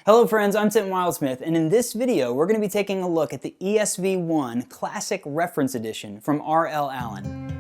Hello friends, I'm WIldsmith, and in this video we're going to be taking a look at the ESV1 Classic Reference Edition from R.L. Allan.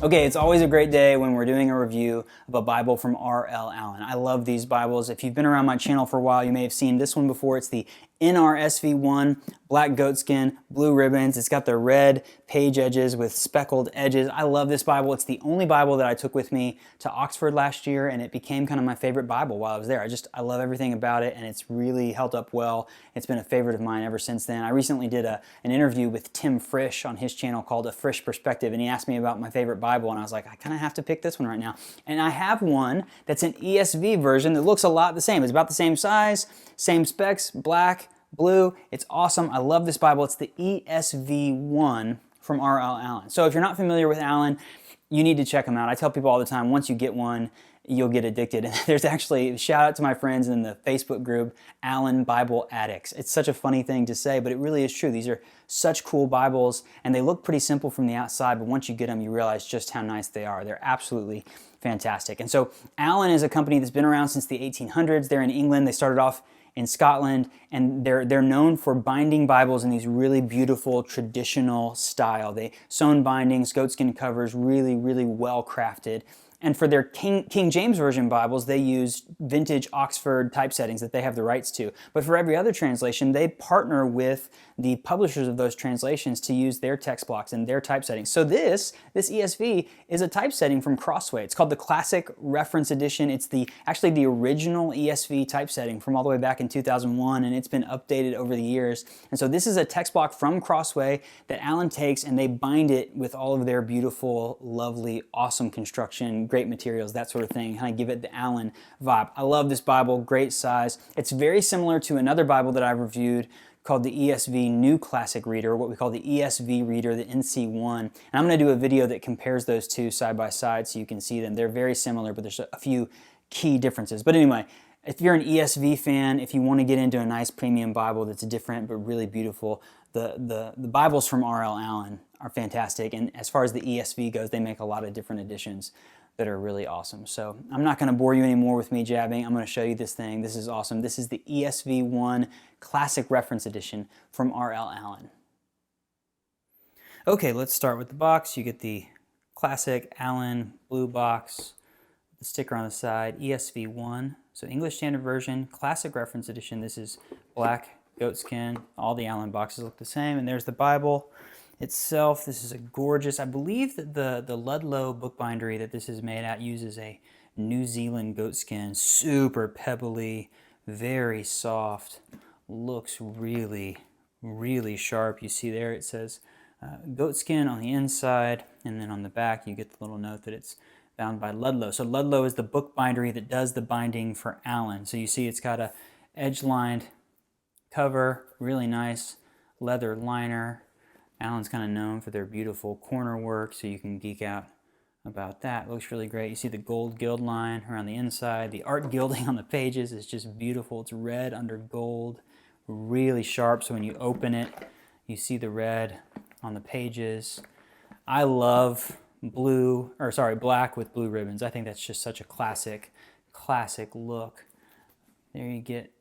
Okay, it's always a great day when we're doing a review of a Bible from R.L. Allan. I love these Bibles. If you've been around my channel for a while, you may have seen this one before. It's the ESV1, black goatskin, blue ribbons. It's got the red page edges with speckled edges. I love this Bible. It's the only Bible that I took with me to Oxford last year, and it became kind of my favorite Bible while I was there. I love everything about it, and it's really held up well. It's been a favorite of mine ever since then. I recently did an interview with Tim Frisch on his channel called A Frisch Perspective, and he asked me about my favorite Bible, and I was like, I kind of have to pick this one right now. And I have one that's an ESV version that looks a lot the same. It's about the same size, same specs, black, blue. It's awesome. I love this Bible. It's the ESV1 from R.L. Allan. So if you're not familiar with Allan, you need to check him out. I tell people all the time, once you get one, you'll get addicted. And there's actually, shout out to my friends in the Facebook group, Allan Bible Addicts. It's such a funny thing to say, but it really is true. These are such cool Bibles, and they look pretty simple from the outside, but once you get them, you realize just how nice they are. They're absolutely fantastic. And so Allan is a company that's been around since the 1800s. They're in England. They started off in Scotland, and they're known for binding Bibles in these really beautiful traditional style. They sewn bindings, goatskin covers, really, really well crafted. And for their King James Version Bibles, they use vintage Oxford typesettings that they have the rights to. But for every other translation, they partner with the publishers of those translations to use their text blocks and their typesettings. So this ESV is a typesetting from Crossway. It's called the Classic Reference Edition. It's actually the original ESV typesetting from all the way back in 2001, and it's been updated over the years. And so this is a text block from Crossway that Allan takes, and they bind it with all of their beautiful, lovely, awesome construction, great materials, that sort of thing. Kind of give it the Allan vibe. I love this Bible, great size. It's very similar to another Bible that I've reviewed called the ESV New Classic Reader, what we call the ESV Reader, the NC1. And I'm going to do a video that compares those two side by side so you can see them. They're very similar, but there's a few key differences. But anyway, if you're an ESV fan, if you want to get into a nice premium Bible that's different but really beautiful, the Bibles from R.L. Allan are fantastic. And as far as the ESV goes, they make a lot of different editions that are really awesome. So I'm not going to bore you anymore with me jabbing. I'm going to show you this thing. This is awesome. This is the ESV1 Classic Reference Edition from R.L. Allan. Okay, let's start with the box. You get the classic Allan blue box, the sticker on the side, ESV1. So English Standard Version, Classic Reference Edition. This is black goatskin. All the Allan boxes look the same. And there's the Bible itself. This is a gorgeous, I believe that the Ludlow bookbindery that this is made at uses a New Zealand goatskin, super pebbly, very soft, looks really, really sharp. You see there it says goatskin on the inside, and then on the back you get the little note that it's bound by Ludlow. So Ludlow is the bookbindery that does the binding for Allan. So you see it's got a edge-lined cover, really nice leather liner. Allan's kind of known for their beautiful corner work, so you can geek out about that. It looks really great. You see the gold gild line around the inside. The art gilding on the pages is just beautiful. It's red under gold, really sharp, so when you open it, you see the red on the pages. I love black with blue ribbons. I think that's just such a classic look. There you get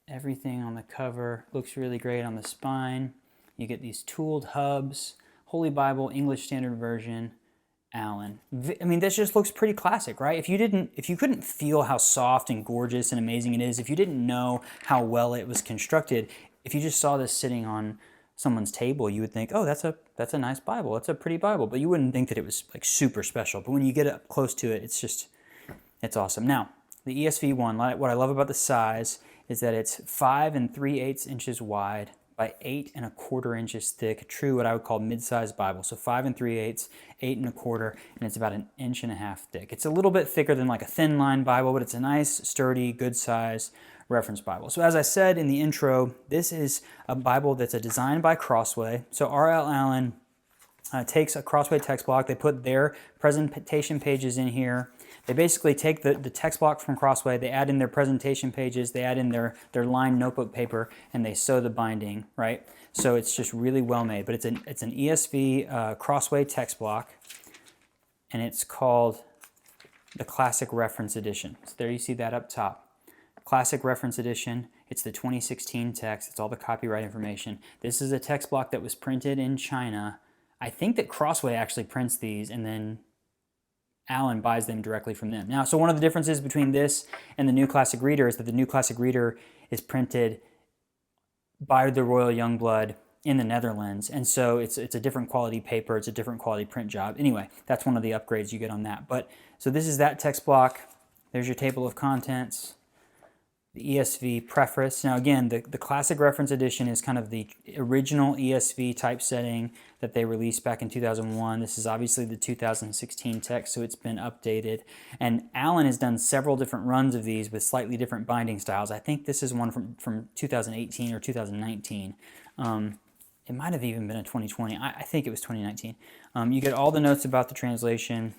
everything on the cover. Looks really great on the spine. You get these tooled hubs, Holy Bible, English Standard Version, Allan. I mean, this just looks pretty classic, right? If you couldn't feel how soft and gorgeous and amazing it is, if you didn't know how well it was constructed, if you just saw this sitting on someone's table, you would think, oh, that's a nice Bible, that's a pretty Bible, but you wouldn't think that it was like super special. But when you get up close to it, it's awesome. Now, the ESV1, what I love about the size is that it's 5 3/8 inches wide by 8 1/4 inches thick, true what I would call mid-sized Bible. So 5 3/8, 8 1/4, and it's about 1.5 inches thick. It's a little bit thicker than like a thin line Bible, but it's a nice, sturdy, good size reference Bible. So as I said in the intro, this is a Bible that's a design by Crossway. So R.L. Allan takes a Crossway text block. They put their presentation pages in here. They basically take the text block from Crossway, they add in their presentation pages, they add in their lined notebook paper, and they sew the binding, right? So it's just really well made. But it's an ESV Crossway text block, and it's called the Classic Reference Edition. So there you see that up top. Classic Reference Edition. It's the 2016 text. It's all the copyright information. This is a text block that was printed in China. I think that Crossway actually prints these, and then Allan buys them directly from them. Now, so one of the differences between this and the New Classic Reader is that the New Classic Reader is printed by the Royal Youngblood in the Netherlands, and so it's a different quality paper, it's a different quality print job. Anyway, that's one of the upgrades you get on that. But so this is that text block. There's your table of contents, the ESV preface. Now again, the Classic Reference Edition is kind of the original ESV typesetting that they released back in 2001. This is obviously the 2016 text, so it's been updated. And Allan has done several different runs of these with slightly different binding styles. I think this is one from 2018 or 2019. It might have even been a 2020. I think it was 2019. You get all the notes about the translation,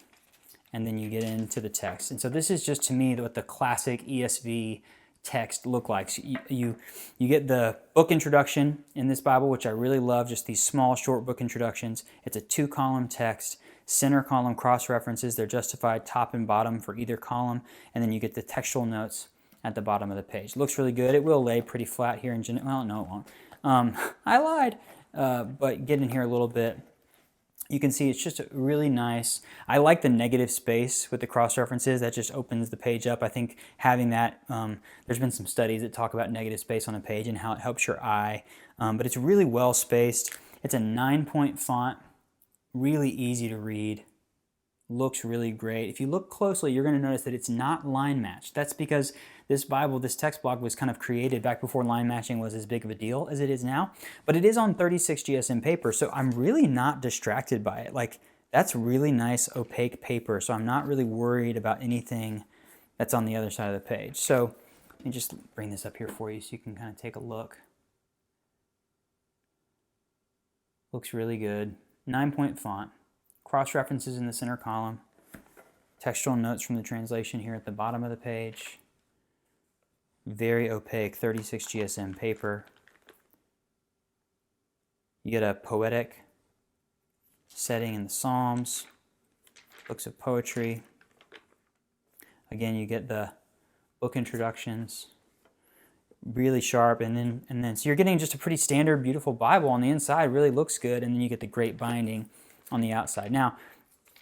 and then you get into the text. And so this is just, to me, what the classic ESV text look like. So you get the book introduction in this Bible, which I really love, just these small short book introductions. It's a 2-column text, center column cross references. They're justified top and bottom for either column, and then you get the textual notes at the bottom of the page. Looks really good. It will lay pretty flat here in Genesis. Well, no, it won't. I lied, but get in here a little bit. You can see it's just really nice. I like the negative space with the cross-references. That just opens the page up. I think having that, there's been some studies that talk about negative space on a page and how it helps your eye. But it's really well spaced. It's a 9-point font, really easy to read. Looks really great. If you look closely, you're going to notice that it's not line matched. That's because this Bible, this text block, was kind of created back before line matching was as big of a deal as it is now. But it is on 36 GSM paper, so I'm really not distracted by it. Like, that's really nice opaque paper, so I'm not really worried about anything that's on the other side of the page. So let me just bring this up here for you so you can kind of take a look. Looks really good. 9-point font. Cross references in the center column, textual notes from the translation here at the bottom of the page, very opaque 36 GSM paper. You get a poetic setting in the Psalms, books of poetry. Again, you get the book introductions, really sharp, and then so you're getting just a pretty standard, beautiful Bible on the inside. Really looks good, and then you get the great binding on the outside. Now,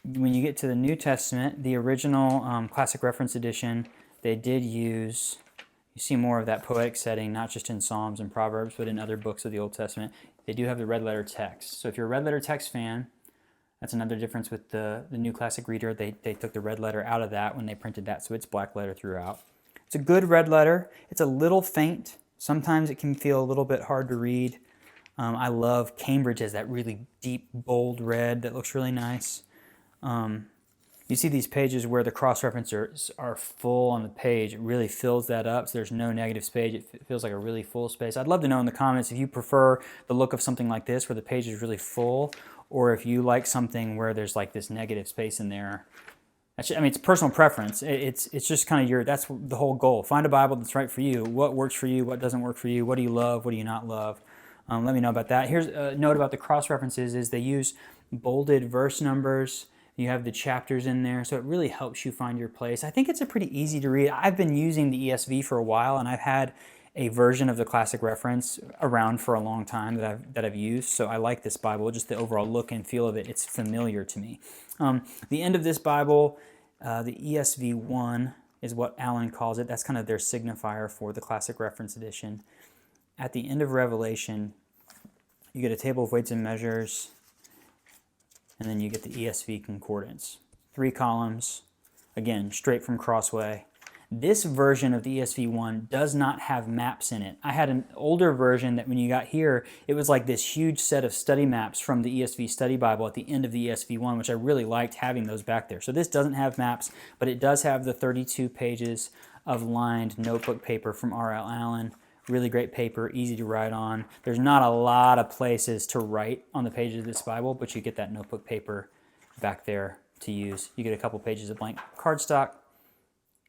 when you get to the New Testament, the original Classic Reference Edition, they did use, you see more of that poetic setting, not just in Psalms and Proverbs, but in other books of the Old Testament. They do have the red letter text. So if you're a red letter text fan, that's another difference with the New Classic Reader. They took the red letter out of that when they printed that, so it's black letter throughout. It's a good red letter. It's a little faint. Sometimes it can feel a little bit hard to read. I love Cambridge as that really deep, bold red that looks really nice. You see these pages where the cross-references are full on the page. It really fills that up, so there's no negative space. It feels like a really full space. I'd love to know in the comments if you prefer the look of something like this where the page is really full, or if you like something where there's like this negative space in there. I mean, it's personal preference. It's just kind of that's the whole goal. Find a Bible that's right for you. What works for you, what doesn't work for you, what do you love, what do you not love. Let me know about that. Here's a note about the cross-references is they use bolded verse numbers. You have the chapters in there, so it really helps you find your place. I think it's a pretty easy to read. I've been using the ESV for a while, and I've had a version of the Classic Reference around for a long time that I've used, so I like this Bible, just the overall look and feel of it. It's familiar to me. The end of this Bible, the ESV1 is what Allan calls it. That's kind of their signifier for the Classic Reference Edition. At the end of Revelation, you get a table of weights and measures, and then you get the ESV Concordance. 3 columns, again, straight from Crossway. This version of the ESV1 does not have maps in it. I had an older version that when you got here, it was like this huge set of study maps from the ESV Study Bible at the end of the ESV1, which I really liked having those back there. So this doesn't have maps, but it does have the 32 pages of lined notebook paper from R.L. Allan. Really great paper, easy to write on. There's not a lot of places to write on the pages of this Bible, but you get that notebook paper back there to use. You get a couple pages of blank cardstock,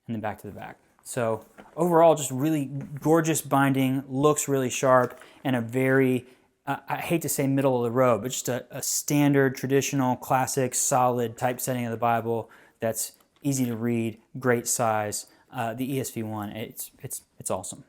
and then back to the back. So overall, just really gorgeous binding, looks really sharp, and a very, I hate to say middle of the road, but just a standard, traditional, classic, solid typesetting of the Bible that's easy to read, great size. The ESV1, it's awesome.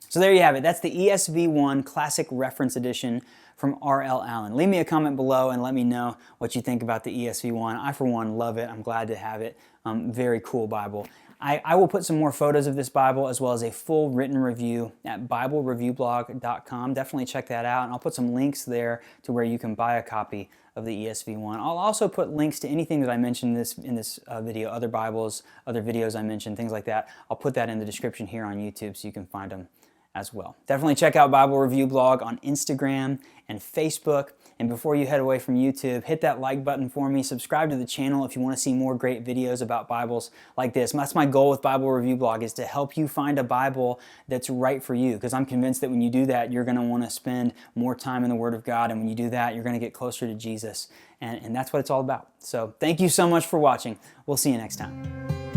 So there you have it. That's the ESV1 Classic Reference Edition from R.L. Allan. Leave me a comment below and let me know what you think about the ESV1. I, for one, love it. I'm glad to have it. Very cool Bible. I will put some more photos of this Bible as well as a full written review at BibleReviewBlog.com. Definitely check that out, and I'll put some links there to where you can buy a copy of the ESV1. I'll also put links to anything that I mentioned in this video, other Bibles, other videos I mentioned, things like that. I'll put that in the description here on YouTube so you can find them as well. Definitely check out Bible Review Blog on Instagram and Facebook. And before you head away from YouTube, hit that like button for me. Subscribe to the channel if you want to see more great videos about Bibles like this. That's my goal with Bible Review Blog, is to help you find a Bible that's right for you. Because I'm convinced that when you do that, you're going to want to spend more time in the Word of God. And when you do that, you're going to get closer to Jesus. And that's what it's all about. So thank you so much for watching. We'll see you next time.